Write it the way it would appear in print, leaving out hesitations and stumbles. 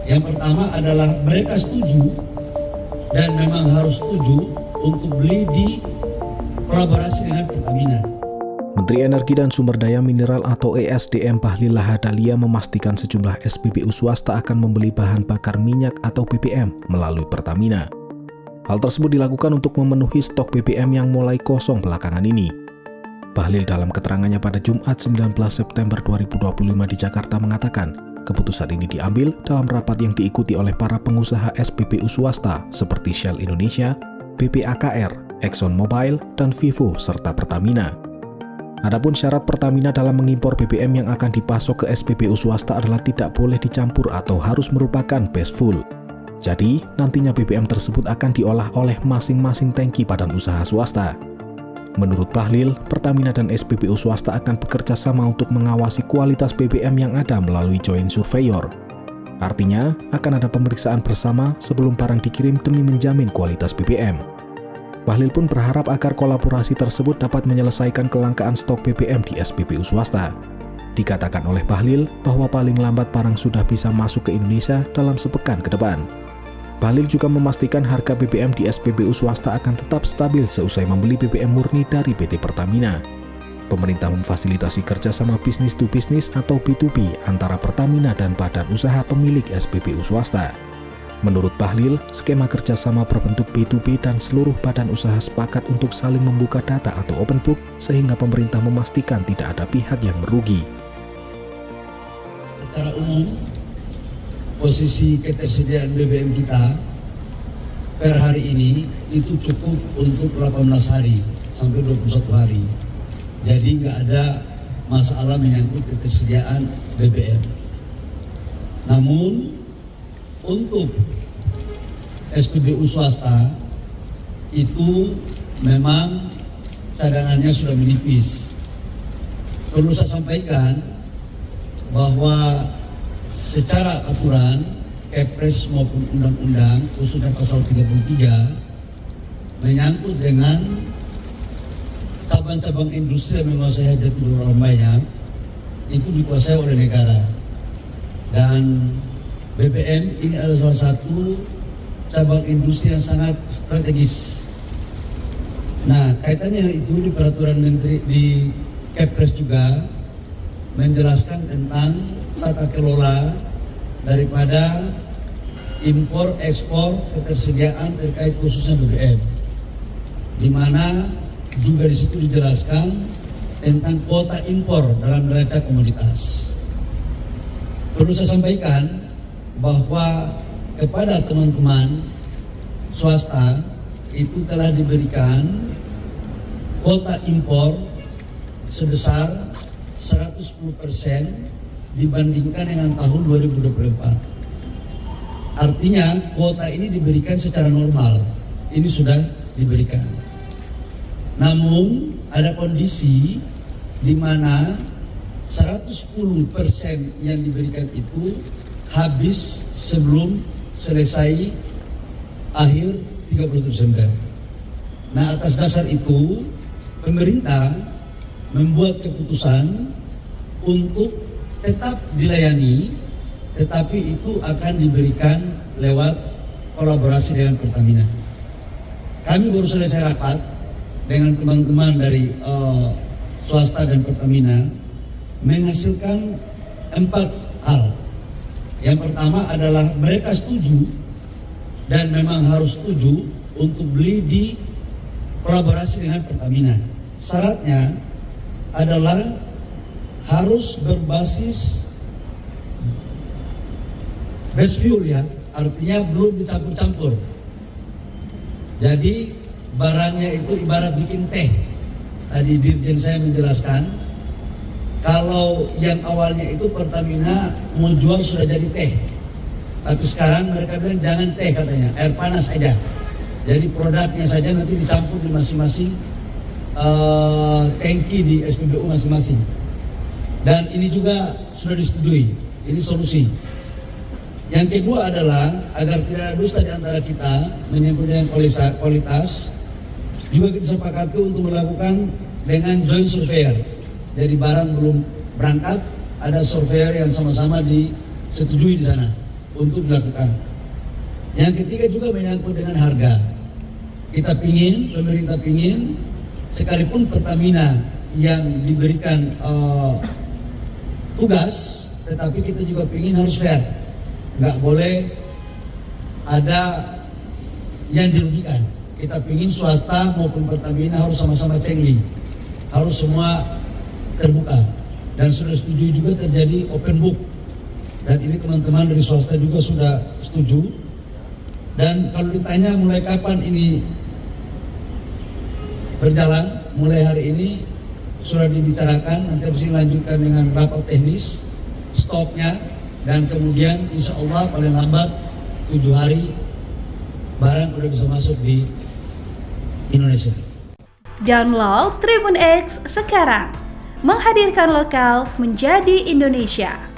Yang pertama adalah mereka setuju dan memang harus setuju untuk beli di kolaborasi dengan Pertamina. Menteri Energi dan Sumber Daya Mineral atau ESDM Bahlil Lahadalia memastikan sejumlah SPBU swasta akan membeli bahan bakar minyak atau BBM melalui Pertamina. Hal tersebut dilakukan untuk memenuhi stok BBM yang mulai kosong belakangan ini. Bahlil dalam keterangannya pada Jumat 19 September 2025 di Jakarta mengatakan, keputusan ini diambil dalam rapat yang diikuti oleh para pengusaha SPBU swasta seperti Shell Indonesia, BPAKR, ExxonMobil, dan Vivo serta Pertamina. Adapun syarat Pertamina dalam mengimpor BBM yang akan dipasok ke SPBU swasta adalah tidak boleh dicampur atau harus merupakan base full. Jadi, nantinya BBM tersebut akan diolah oleh masing-masing tangki badan usaha swasta. Menurut Bahlil, Pertamina dan SPBU swasta akan bekerja sama untuk mengawasi kualitas BBM yang ada melalui joint surveyor. Artinya, akan ada pemeriksaan bersama sebelum barang dikirim demi menjamin kualitas BBM. Bahlil pun berharap agar kolaborasi tersebut dapat menyelesaikan kelangkaan stok BBM di SPBU swasta. Dikatakan oleh Bahlil bahwa paling lambat barang sudah bisa masuk ke Indonesia dalam sepekan ke depan. Bahlil juga memastikan harga BBM di SPBU swasta akan tetap stabil seusai membeli BBM murni dari PT Pertamina. Pemerintah memfasilitasi kerjasama bisnis to bisnis atau B2B antara Pertamina dan badan usaha pemilik SPBU swasta. Menurut Bahlil, skema kerjasama berbentuk B2B dan seluruh badan usaha sepakat untuk saling membuka data atau open book sehingga pemerintah memastikan tidak ada pihak yang merugi. Secara umum, posisi ketersediaan BBM kita per hari ini itu cukup untuk 18 hari sampai 21 hari. Jadi nggak ada masalah menyangkut ketersediaan BBM. Namun untuk SPBU swasta itu memang cadangannya sudah menipis. Perlu saya sampaikan bahwa secara aturan Kepres maupun undang-undang khususnya pasal 33 menyangkut dengan cabang-cabang industri yang menguasai hajat hidup orang banyak itu dikuasai oleh negara. Dan BBM ini adalah salah satu cabang industri yang sangat strategis. Nah, kaitannya itu di peraturan menteri di Kepres juga menjelaskan tentang tata kelola daripada impor ekspor ketersediaan terkait khususnya BBM, di mana juga di situ dijelaskan tentang kuota impor dalam neraca komoditas. Perlu saya sampaikan bahwa kepada teman-teman swasta itu telah diberikan kuota impor sebesar 110% dibandingkan dengan tahun 2024. Artinya kuota ini diberikan secara normal, ini sudah diberikan. Namun ada kondisi di mana 110% yang diberikan itu habis sebelum selesai akhir 30 Desember. Nah, atas dasar itu pemerintah membuat keputusan untuk tetap dilayani, tetapi itu akan diberikan lewat kolaborasi dengan Pertamina. Kami baru selesai rapat dengan teman-teman dari swasta dan Pertamina menghasilkan 4 hal. Yang pertama adalah mereka setuju dan memang harus setuju untuk beli di kolaborasi dengan Pertamina. Syaratnya adalah harus berbasis base fuel ya, artinya belum dicampur-campur. Jadi barangnya itu ibarat bikin teh. Tadi dirjen saya menjelaskan, kalau yang awalnya itu Pertamina mau jual sudah jadi teh, tapi sekarang mereka bilang jangan teh katanya, air panas aja. Jadi produknya saja nanti dicampur di masing-masing tangki di SPBU masing-masing. Dan ini juga sudah disetujui, ini solusi. Yang kedua adalah agar tidak ada dusta di antara kita menyangkut dengan kualitas, juga kita sepakati untuk melakukan dengan joint surveyor. Jadi barang belum berangkat, ada surveyor yang sama-sama disetujui di sana. untuk dilakukan. Yang ketiga juga menyangkut dengan harga. Pemerintah pingin, sekalipun Pertamina yang diberikan tugas, tetapi kita juga pingin harus fair. Nggak boleh ada yang dirugikan. Kita pingin swasta maupun Pertamina harus sama-sama cengli, harus semua terbuka. Dan sudah setuju juga terjadi open book. Dan ini teman-teman dari swasta juga sudah setuju. Dan kalau ditanya mulai kapan ini berjalan, mulai hari ini sudah dibicarakan, nanti harus dilanjutkan dengan rapat teknis, stoknya, dan kemudian insya Allah paling lambat 7 hari barang udah bisa masuk di Indonesia. Download Tribun X sekarang, menghadirkan lokal menjadi Indonesia.